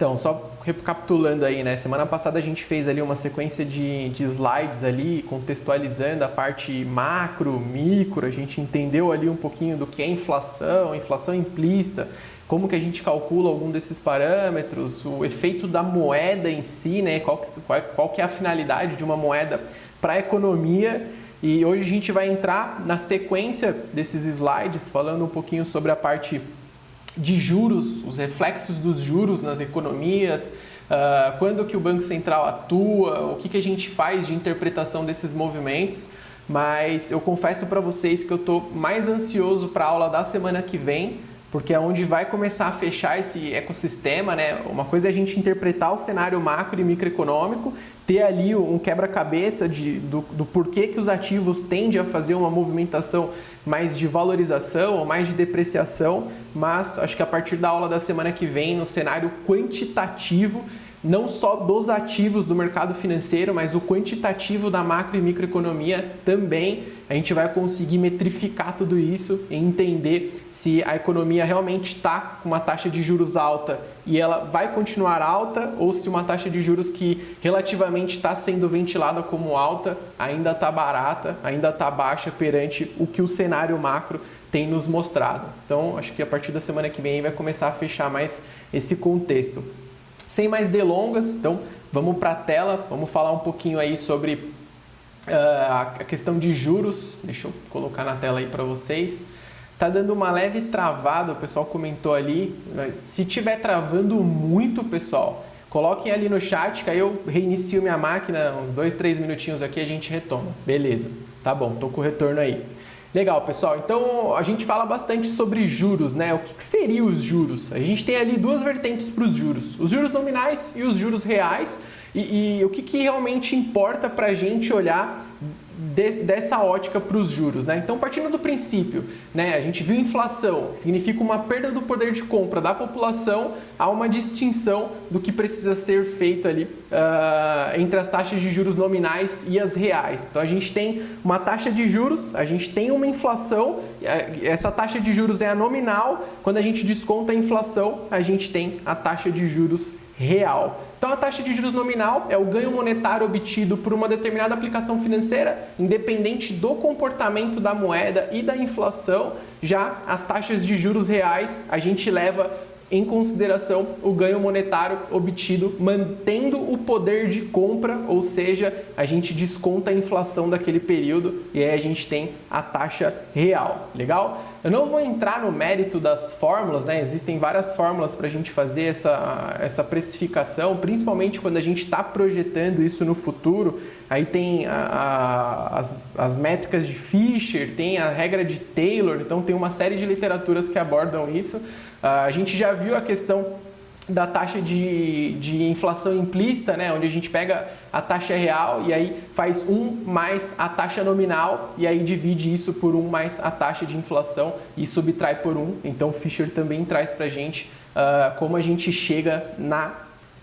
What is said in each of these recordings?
Então, só recapitulando aí, né? Semana passada a gente fez ali uma sequência de slides ali, contextualizando a parte macro, micro, a gente entendeu ali um pouquinho do que é inflação, inflação implícita, como que a gente calcula algum desses parâmetros, o efeito da moeda em si, né? Qual que é a finalidade de uma moeda para a economia. E hoje a gente vai entrar na sequência desses slides, falando um pouquinho sobre a parte de juros, os reflexos dos juros nas economias, quando que o Banco Central atua, o que a gente faz de interpretação desses movimentos. Mas eu confesso para vocês que eu estou mais ansioso para a aula da semana que vem, porque é onde vai começar a fechar esse ecossistema, né? Uma coisa é a gente interpretar o cenário macro e microeconômico, ter ali um quebra-cabeça do porquê que os ativos tendem a fazer uma movimentação mais de valorização ou mais de depreciação, mas acho que a partir da aula da semana que vem, no cenário quantitativo, não só dos ativos do mercado financeiro, mas o quantitativo da macro e microeconomia também, a gente vai conseguir metrificar tudo isso e entender se a economia realmente está com uma taxa de juros alta e ela vai continuar alta, ou se uma taxa de juros que relativamente está sendo ventilada como alta ainda está barata, ainda está baixa perante o que o cenário macro tem nos mostrado. Então, acho que a partir da semana que vem vai começar a fechar mais esse contexto. Sem mais delongas, então vamos para a tela, vamos falar um pouquinho aí sobre a questão de juros. Deixa eu colocar na tela aí para vocês. Tá dando uma leve travada, o pessoal comentou ali. Se tiver travando muito, pessoal, coloquem ali no chat, que aí eu reinicio minha máquina, uns 2-3 minutinhos aqui a gente retoma. Beleza, tá bom, tô com o retorno aí. Legal, pessoal. Então, a gente fala bastante sobre juros, né? O que seriam os juros? A gente tem ali duas vertentes para os juros nominais e os juros reais. E o que realmente importa para a gente olhar dessa ótica para os juros, né? Então, partindo do princípio, né, a gente viu inflação, que significa uma perda do poder de compra da população, há uma distinção do que precisa ser feito ali entre as taxas de juros nominais e as reais. Então, a gente tem uma taxa de juros, a gente tem uma inflação, essa taxa de juros é a nominal, quando a gente desconta a inflação, a gente tem a taxa de juros real. Então, a taxa de juros nominal é o ganho monetário obtido por uma determinada aplicação financeira, independente do comportamento da moeda e da inflação. Já as taxas de juros reais, a gente leva em consideração o ganho monetário obtido mantendo o poder de compra, ou seja, a gente desconta a inflação daquele período e aí a gente tem a taxa real. Legal? Eu não vou entrar no mérito das fórmulas, né? Existem várias fórmulas para a gente fazer essa precificação, principalmente quando a gente está projetando isso no futuro. Aí tem as métricas de Fisher, tem a regra de Taylor, então tem uma série de literaturas que abordam isso. A gente já viu a questão da taxa de inflação implícita, né, onde a gente pega a taxa real e aí faz 1 mais a taxa nominal e aí divide isso por 1 mais a taxa de inflação e subtrai por 1. Então o Fisher também traz para a gente como a gente chega na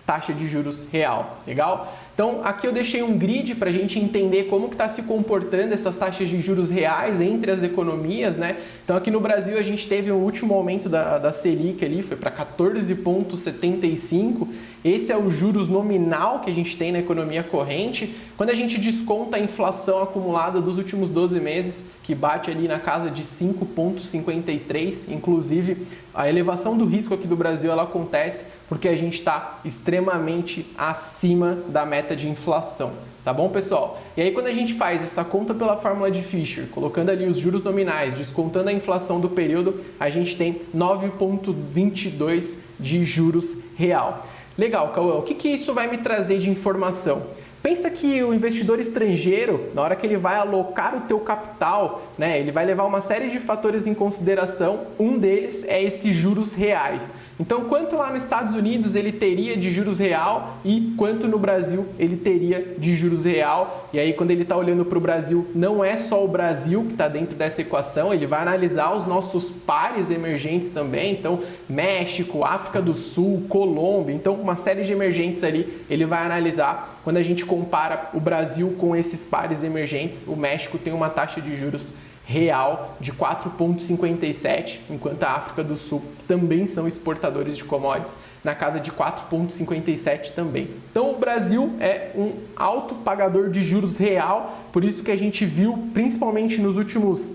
taxa de juros real. Legal? Então, aqui eu deixei um grid para a gente entender como que está se comportando essas taxas de juros reais entre as economias, né? Então, aqui no Brasil, a gente teve um último aumento da Selic ali, foi para 14,75. Esse é o juros nominal que a gente tem na economia corrente. Quando a gente desconta a inflação acumulada dos últimos 12 meses, que bate ali na casa de 5,53, inclusive a elevação do risco aqui do Brasil ela acontece porque a gente está extremamente acima da meta de inflação. Tá bom, pessoal? E aí, quando a gente faz essa conta pela fórmula de Fisher, colocando ali os juros nominais, descontando a inflação do período, a gente tem 9,22 de juros real. Legal, Cauã, o que isso vai me trazer de informação? Pensa que o investidor estrangeiro, na hora que ele vai alocar o teu capital, né, ele vai levar uma série de fatores em consideração, um deles é esses juros reais. Então, quanto lá nos Estados Unidos ele teria de juros real e quanto no Brasil ele teria de juros real. E aí, quando ele está olhando para o Brasil, não é só o Brasil que está dentro dessa equação, ele vai analisar os nossos pares emergentes também. Então, México, África do Sul, Colômbia, então uma série de emergentes ali ele vai analisar. Quando a gente compara o Brasil com esses pares emergentes, o México tem uma taxa de juros real de 4,57, enquanto a África do Sul, que também são exportadores de commodities, na casa de 4,57 também. Então o Brasil é um alto pagador de juros real, por isso que a gente viu, principalmente nas últimas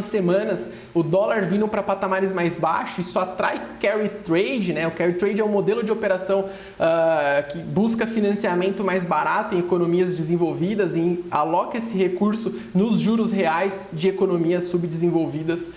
semanas, o dólar vindo para patamares mais baixos. Isso atrai carry trade, né? O carry trade é um modelo de operação que busca financiamento mais barato em economias desenvolvidas e aloca esse recurso nos juros reais de economias subdesenvolvidas,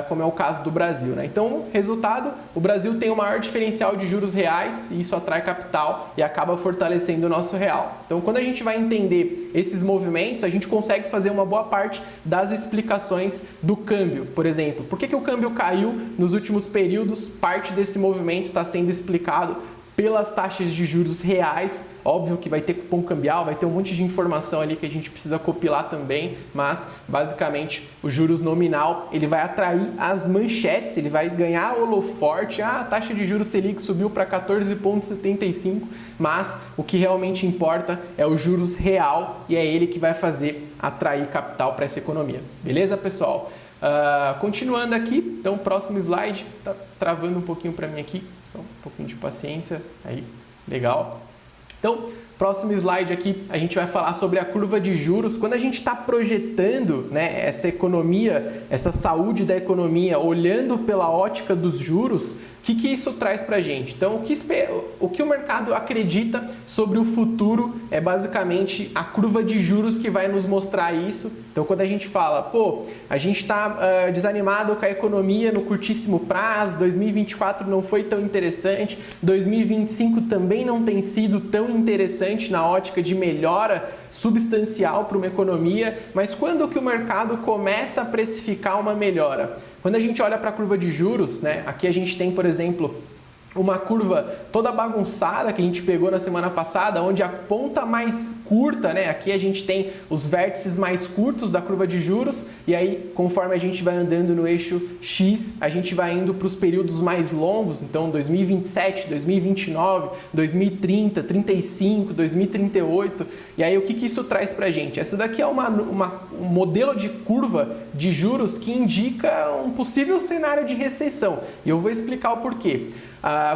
como é o caso do Brasil, né? Então, resultado, o Brasil tem o maior diferencial de juros reais e isso atrai capital e acaba fortalecendo o nosso real. Então, quando a gente vai entender esses movimentos, a gente consegue fazer uma boa parte das explicações do câmbio. Por exemplo, por que o câmbio caiu nos últimos períodos? Parte desse movimento está sendo explicado pelas taxas de juros reais. Óbvio que vai ter cupom cambial, vai ter um monte de informação ali que a gente precisa compilar também, mas basicamente o juros nominal ele vai atrair as manchetes, ele vai ganhar holoforte. A taxa de juros Selic subiu para 14,75, mas o que realmente importa é o juros real e é ele que vai fazer atrair capital para essa economia. Beleza, pessoal? Continuando aqui, então próximo slide, tá travando um pouquinho para mim aqui, só um pouquinho de paciência, aí, legal. Então, próximo slide aqui, a gente vai falar sobre a curva de juros. Quando a gente está projetando, né, essa economia, essa saúde da economia, olhando pela ótica dos juros, o que isso traz para a gente? Então, o que o mercado acredita sobre o futuro é basicamente a curva de juros que vai nos mostrar isso. Então, quando a gente fala, pô, a gente está desanimado com a economia no curtíssimo prazo, 2024 não foi tão interessante, 2025 também não tem sido tão interessante na ótica de melhora substancial para uma economia, mas quando que o mercado começa a precificar uma melhora? Quando a gente olha para a curva de juros, né, aqui a gente tem, por exemplo, uma curva toda bagunçada que a gente pegou na semana passada, onde a ponta mais curta, né, aqui a gente tem os vértices mais curtos da curva de juros, e aí conforme a gente vai andando no eixo X, a gente vai indo para os períodos mais longos, então 2027, 2029, 2030, 35, 2038, e aí o que isso traz para a gente? Essa daqui é um modelo de curva de juros que indica um possível cenário de recessão, e eu vou explicar o porquê.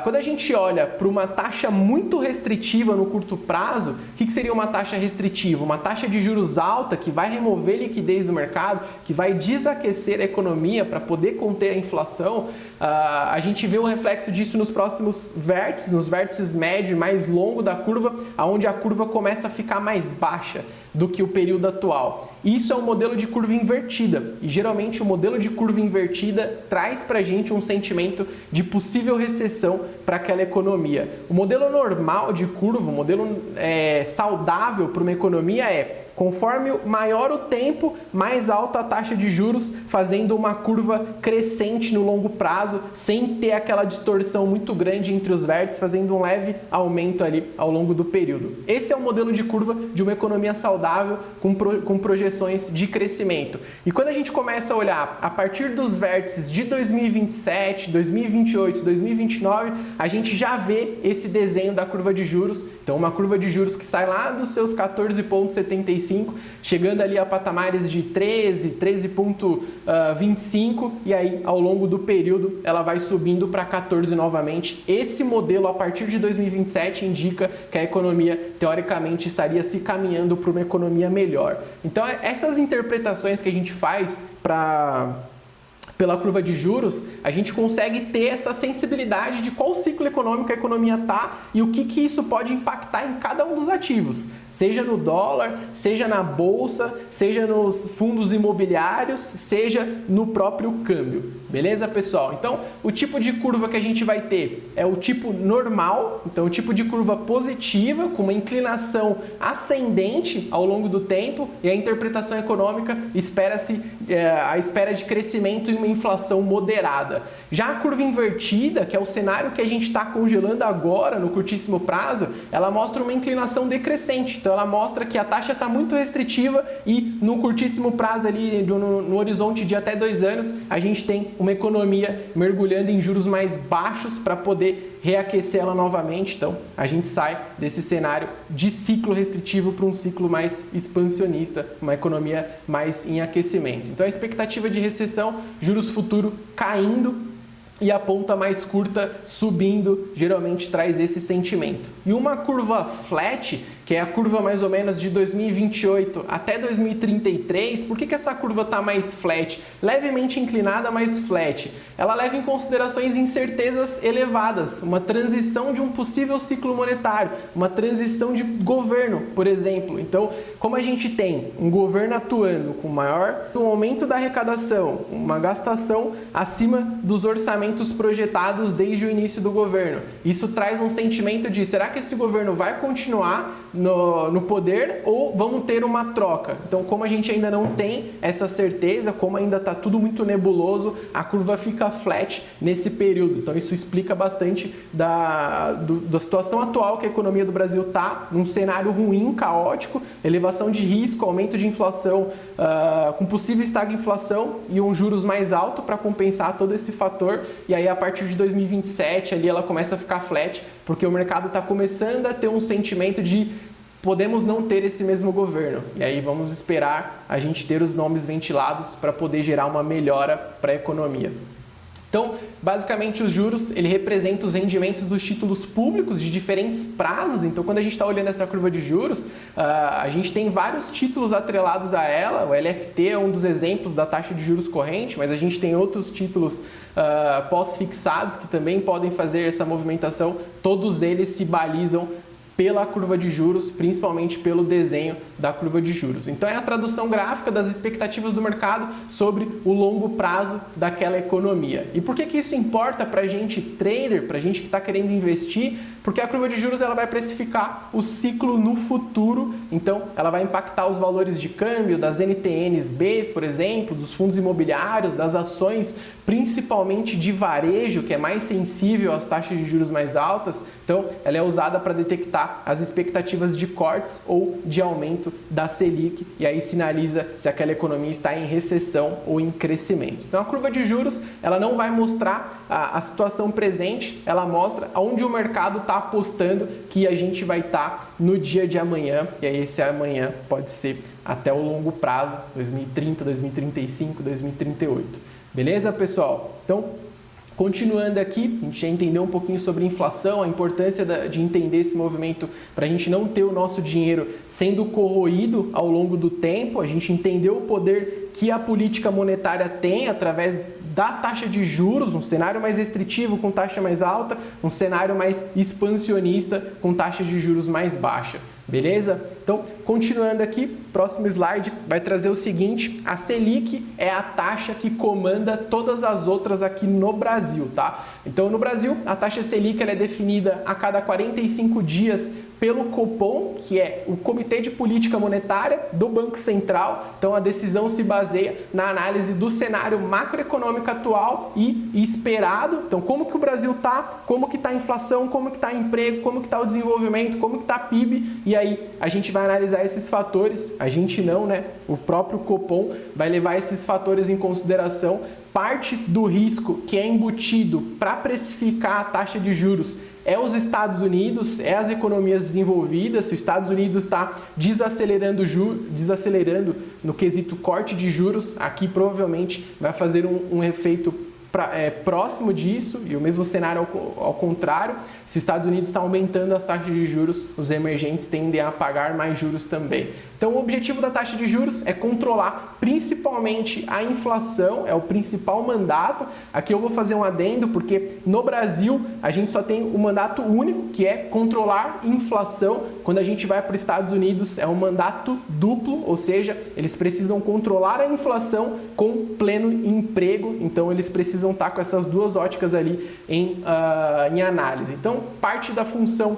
Quando a gente olha para uma taxa muito restritiva no curto prazo, o que seria uma taxa restritiva? Uma taxa de juros alta que vai remover liquidez do mercado, que vai desaquecer a economia para poder conter a inflação. A gente vê o reflexo disso nos próximos vértices, nos vértices médio e mais longo da curva, onde a curva começa a ficar mais baixa do que o período atual. Isso é um modelo de curva invertida e geralmente o modelo de curva invertida traz para a gente um sentimento de possível recessão para aquela economia. O modelo normal de curva, o modelo saudável para uma economia é conforme maior o tempo, mais alta a taxa de juros, fazendo uma curva crescente no longo prazo, sem ter aquela distorção muito grande entre os vértices, fazendo um leve aumento ali ao longo do período. Esse é o modelo de curva de uma economia saudável com projeções de crescimento. E quando a gente começa a olhar a partir dos vértices de 2027, 2028, 2029, a gente já vê esse desenho da curva de juros. Então, uma curva de juros que sai lá dos seus 14,75, chegando ali a patamares de 13, 13,25 e aí ao longo do período ela vai subindo para 14 novamente. Esse modelo a partir de 2027 indica que a economia teoricamente estaria se caminhando para uma economia melhor. Então essas interpretações que a gente faz pela curva de juros, a gente consegue ter essa sensibilidade de qual ciclo econômico a economia está e o que isso pode impactar em cada um dos ativos, seja no dólar, seja na bolsa, seja nos fundos imobiliários, seja no próprio câmbio. Beleza, pessoal? Então, o tipo de curva que a gente vai ter é o tipo normal, então o tipo de curva positiva, com uma inclinação ascendente ao longo do tempo, e a interpretação econômica espera-se a espera de crescimento e uma inflação moderada. Já a curva invertida, que é o cenário que a gente está congelando agora no curtíssimo prazo, ela mostra uma inclinação decrescente. Então ela mostra que a taxa está muito restritiva e no curtíssimo prazo ali, no horizonte de até 2 anos, a gente tem uma economia mergulhando em juros mais baixos para poder reaquecer ela novamente. Então, a gente sai desse cenário de ciclo restritivo para um ciclo mais expansionista, uma economia mais em aquecimento. Então, a expectativa de recessão, juros futuro caindo e a ponta mais curta subindo, geralmente traz esse sentimento. E uma curva flat, que é a curva mais ou menos de 2028 até 2033, por que essa curva está mais flat? Levemente inclinada, mas flat. Ela leva em considerações incertezas elevadas, uma transição de um possível ciclo monetário, uma transição de governo, por exemplo. Então, como a gente tem um governo atuando com um aumento da arrecadação, uma gastação acima dos orçamentos projetados desde o início do governo, isso traz um sentimento de, será que esse governo vai continuar no poder ou vamos ter uma troca? Então, como a gente ainda não tem essa certeza, como ainda está tudo muito nebuloso, a curva fica flat nesse período. Então, isso explica bastante da situação atual que a economia do Brasil está, num cenário ruim, caótico, elevação de risco, aumento de inflação, com possível estagflação e um juros mais alto para compensar todo esse fator. E aí, a partir de 2027, ali ela começa a ficar flat, porque o mercado está começando a ter um sentimento de podemos não ter esse mesmo governo. E aí vamos esperar a gente ter os nomes ventilados para poder gerar uma melhora para a economia. Então, basicamente, os juros, ele representa os rendimentos dos títulos públicos de diferentes prazos. Então, quando a gente está olhando essa curva de juros, a gente tem vários títulos atrelados a ela. O LFT é um dos exemplos da taxa de juros corrente, mas a gente tem outros títulos pós-fixados que também podem fazer essa movimentação. Todos eles se balizam pela curva de juros, principalmente pelo desenho da curva de juros. Então é a tradução gráfica das expectativas do mercado sobre o longo prazo daquela economia. E por que isso importa para a gente trader, para a gente que está querendo investir? Porque a curva de juros ela vai precificar o ciclo no futuro, então ela vai impactar os valores de câmbio das NTNs-Bs, por exemplo, dos fundos imobiliários, das ações, principalmente de varejo, que é mais sensível às taxas de juros mais altas. Então ela é usada para detectar as expectativas de cortes ou de aumento da Selic, e aí sinaliza se aquela economia está em recessão ou em crescimento. Então a curva de juros ela não vai mostrar a situação presente, ela mostra onde o mercado está apostando que a gente vai estar no dia de amanhã, e aí esse amanhã pode ser até o longo prazo, 2030, 2035, 2038. Beleza, pessoal? Então, continuando aqui, a gente já entendeu um pouquinho sobre inflação, a importância de entender esse movimento para a gente não ter o nosso dinheiro sendo corroído ao longo do tempo, a gente entendeu o poder que a política monetária tem através da taxa de juros, um cenário mais restritivo com taxa mais alta, um cenário mais expansionista com taxa de juros mais baixa. Beleza? Então, continuando aqui, próximo slide vai trazer o seguinte: a Selic é a taxa que comanda todas as outras aqui no Brasil, tá? Então, no Brasil, a taxa Selic ela é definida a cada 45 dias pelo Copom, que é o Comitê de Política Monetária do Banco Central. Então, a decisão se baseia na análise do cenário macroeconômico atual e esperado. Então, como que o Brasil está, como que está a inflação, como que está o emprego, como que está o desenvolvimento, como que está a PIB, e aí a gente vai analisar esses fatores, a gente não, né? O próprio Copom vai levar esses fatores em consideração. Parte do risco que é embutido para precificar a taxa de juros é os Estados Unidos, é as economias desenvolvidas. Se os Estados Unidos está desacelerando no quesito corte de juros, aqui provavelmente vai fazer um efeito próximo disso, e o mesmo cenário ao contrário. Se os Estados Unidos está aumentando as taxas de juros, os emergentes tendem a pagar mais juros também. Então o objetivo da taxa de juros é controlar principalmente a inflação, é o principal mandato. Aqui eu vou fazer um adendo, porque no Brasil a gente só tem um mandato único, que é controlar inflação. Quando a gente vai para os Estados Unidos é um mandato duplo, ou seja, eles precisam controlar a inflação com pleno emprego, então eles precisam estar com essas duas óticas ali em análise. Então, parte da função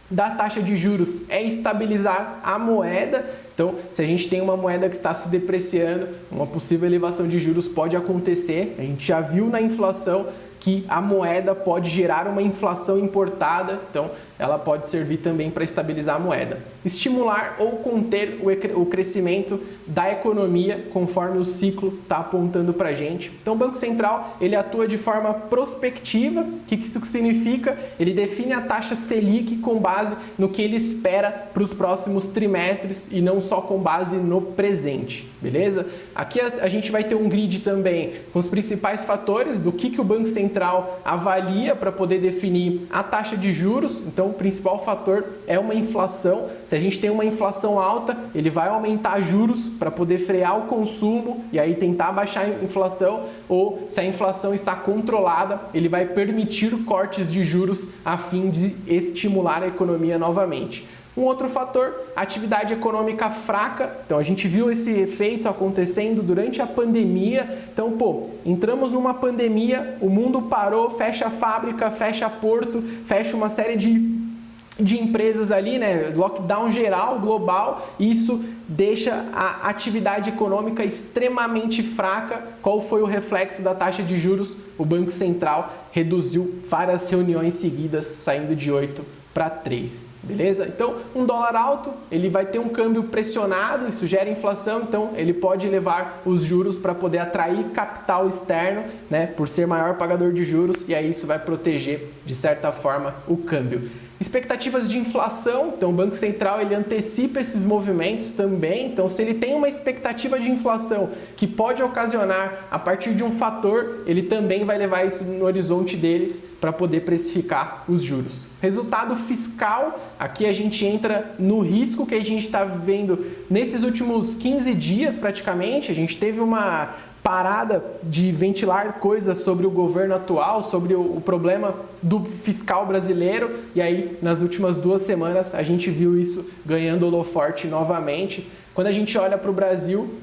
da taxa de juros é estabilizar a moeda. Então, se a gente tem uma moeda que está se depreciando, uma possível elevação de juros pode acontecer. A gente já viu na inflação que a moeda pode gerar uma inflação importada, então ela pode servir também para estabilizar a moeda. Estimular ou conter o crescimento da economia, conforme o ciclo está apontando para a gente. Então o Banco Central ele atua de forma prospectiva. O que isso significa? Ele define a taxa Selic com base no que ele espera para os próximos trimestres e não só com base no presente, beleza? Aqui a gente vai ter um grid também com os principais fatores do que o Banco Central avalia para poder definir a taxa de juros. Então o principal fator é uma inflação. Se a gente tem uma inflação alta, ele vai aumentar juros para poder frear o consumo e aí tentar baixar a inflação, ou se a inflação está controlada, ele vai permitir cortes de juros a fim de estimular a economia novamente. Um outro fator, atividade econômica fraca. Então a gente viu esse efeito acontecendo durante a pandemia. Então, entramos numa pandemia, o mundo parou, fecha a fábrica, fecha porto, fecha uma série de empresas ali, né? Lockdown geral, global. Isso deixa a atividade econômica extremamente fraca. Qual foi o reflexo da taxa de juros? O Banco Central reduziu várias reuniões seguidas, saindo de 8 para 3. Beleza? Então, um dólar alto, ele vai ter um câmbio pressionado, isso gera inflação, então ele pode elevar os juros para poder atrair capital externo, né, por ser maior pagador de juros, e aí isso vai proteger, de certa forma, o câmbio. Expectativas de inflação, então o Banco Central ele antecipa esses movimentos também, então se ele tem uma expectativa de inflação que pode ocasionar a partir de um fator, ele também vai levar isso no horizonte deles para poder precificar os juros. Resultado fiscal, aqui a gente entra no risco que a gente está vendo nesses últimos 15 dias praticamente. A gente teve uma parada de ventilar coisas sobre o governo atual, sobre o problema do fiscal brasileiro, e aí nas últimas 2 semanas a gente viu isso ganhando holoforte novamente. Quando a gente olha para o Brasil,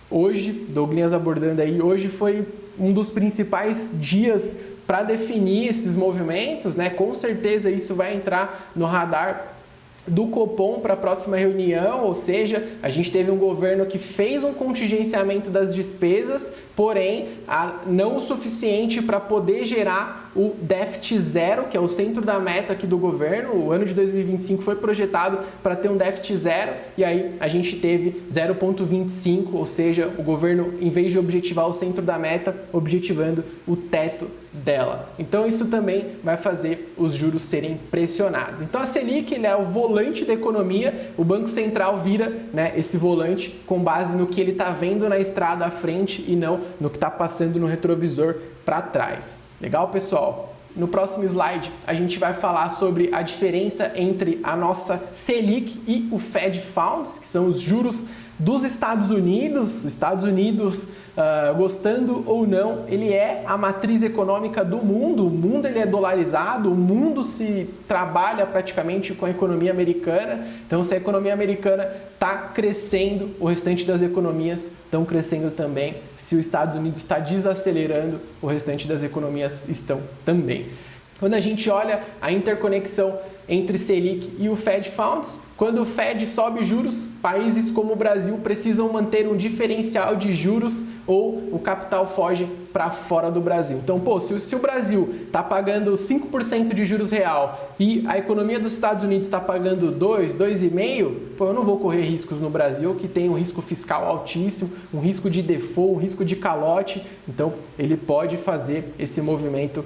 hoje, Douglas abordando aí, hoje foi um dos principais dias para definir esses movimentos, né? Com certeza isso vai entrar no radar do Copom para a próxima reunião, ou seja, a gente teve um governo que fez um contingenciamento das despesas, porém não o suficiente para poder gerar o déficit zero, que é o centro da meta aqui do governo. O ano de 2025 foi projetado para ter um déficit zero, e aí a gente teve 0,25, ou seja, o governo, em vez de objetivar o centro da meta, objetivando o teto dela. Então isso também vai fazer os juros serem pressionados. Então a Selic é o volante da economia, o Banco Central vira, né, esse volante com base no que ele está vendo na estrada à frente e não no que está passando no retrovisor para trás. Legal, pessoal? No próximo slide a gente vai falar sobre a diferença entre a nossa Selic e o Fed Funds, que são os juros dos Estados Unidos. Os Estados Unidos, gostando ou não, ele é a matriz econômica do mundo. O mundo ele é dolarizado, o mundo se trabalha praticamente com a economia americana. Então, se a economia americana está crescendo, o restante das economias estão crescendo também. Se os Estados Unidos está desacelerando, o restante das economias estão também. Quando a gente olha a interconexão entre Selic e o Fed Funds, quando o Fed sobe juros, países como o Brasil precisam manter um diferencial de juros ou o capital foge para fora do Brasil. Então, se o Brasil está pagando 5% de juros real e a economia dos Estados Unidos está pagando 2,5%, eu não vou correr riscos no Brasil, que tem um risco fiscal altíssimo, um risco de default, um risco de calote. Então, ele pode fazer esse movimento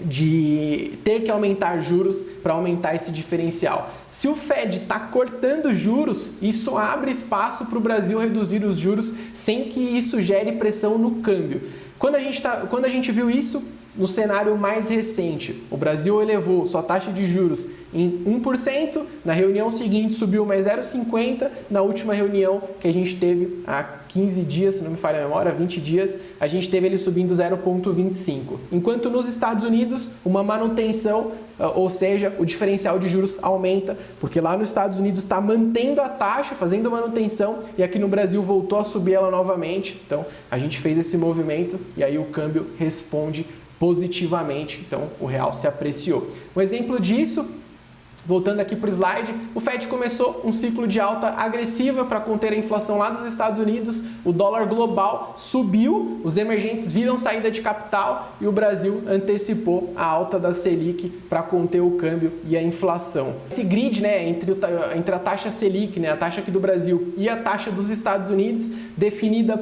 de ter que aumentar juros para aumentar esse diferencial. Se o Fed está cortando juros, isso abre espaço para o Brasil reduzir os juros sem que isso gere pressão no câmbio. Quando a gente viu isso no cenário mais recente, o Brasil elevou sua taxa de juros em 1%, na reunião seguinte subiu mais 0,50%, na última reunião que a gente teve há 15 dias, se não me falha a memória, 20 dias, a gente teve ele subindo 0,25%. Enquanto nos Estados Unidos, uma manutenção, ou seja, o diferencial de juros aumenta, porque lá nos Estados Unidos está mantendo a taxa, fazendo manutenção, e aqui no Brasil voltou a subir ela novamente. Então, a gente fez esse movimento e aí o câmbio responde positivamente, então o real se apreciou. Um exemplo disso, voltando aqui para o slide, o Fed começou um ciclo de alta agressiva para conter a inflação lá dos Estados Unidos, o dólar global subiu, os emergentes viram saída de capital e o Brasil antecipou a alta da Selic para conter o câmbio e a inflação. Esse grid, né, entre a taxa Selic, né, a taxa aqui do Brasil, e a taxa dos Estados Unidos, definida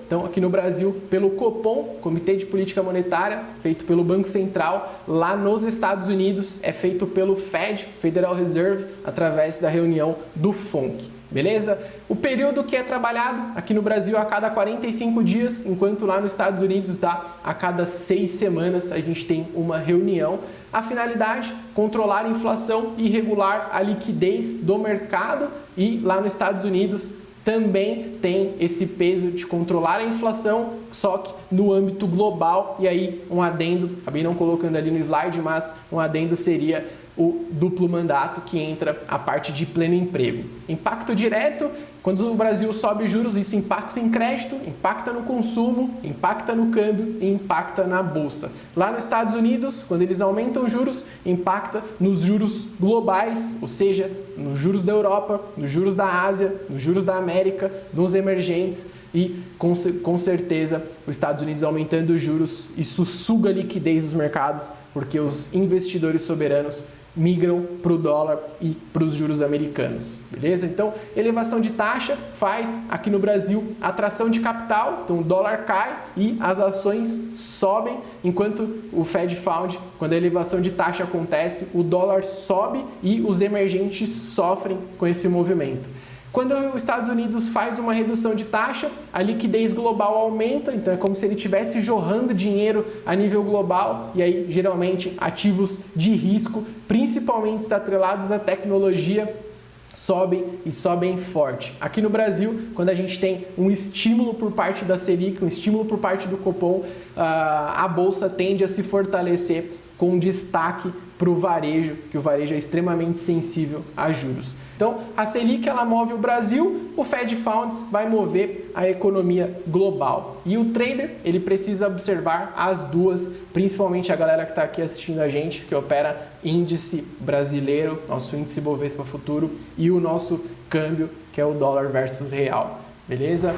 então aqui no Brasil, pelo Copom, Comitê de Política Monetária, feito pelo Banco Central. Lá nos Estados Unidos é feito pelo Fed, Federal Reserve, através da reunião do FONC. Beleza? O período que é trabalhado aqui no Brasil a cada 45 dias, enquanto lá nos Estados Unidos dá a cada 6 semanas, a gente tem uma reunião. A finalidade, controlar a inflação e regular a liquidez do mercado, e lá nos Estados Unidos também tem esse peso de controlar a inflação, só que no âmbito global. E aí um adendo, acabei não colocando ali no slide, mas um adendo seria o duplo mandato, que entra a parte de pleno emprego. Impacto direto: quando o Brasil sobe juros, isso impacta em crédito, impacta no consumo, impacta no câmbio e impacta na bolsa. Lá nos Estados Unidos, quando eles aumentam juros, impacta nos juros globais, ou seja, nos juros da Europa, nos juros da Ásia, nos juros da América, nos emergentes. E com certeza os Estados Unidos aumentando os juros, isso suga a liquidez dos mercados, porque os investidores soberanos migram para o dólar e para os juros americanos, beleza? Então, elevação de taxa faz aqui no Brasil atração de capital, então o dólar cai e as ações sobem, enquanto o Fed Fund, quando a elevação de taxa acontece, o dólar sobe e os emergentes sofrem com esse movimento. Quando os Estados Unidos faz uma redução de taxa, a liquidez global aumenta, então é como se ele estivesse jorrando dinheiro a nível global, e aí geralmente ativos de risco, principalmente atrelados à tecnologia, sobem e sobem forte. Aqui no Brasil, quando a gente tem um estímulo por parte da Selic, um estímulo por parte do Copom, a bolsa tende a se fortalecer com destaque para o varejo, que o varejo é extremamente sensível a juros. Então, a Selic ela move o Brasil, o Fed Funds vai mover a economia global. E o trader, ele precisa observar as duas, principalmente a galera que está aqui assistindo a gente, que opera índice brasileiro, nosso índice Bovespa Futuro, e o nosso câmbio, que é o dólar versus real. Beleza?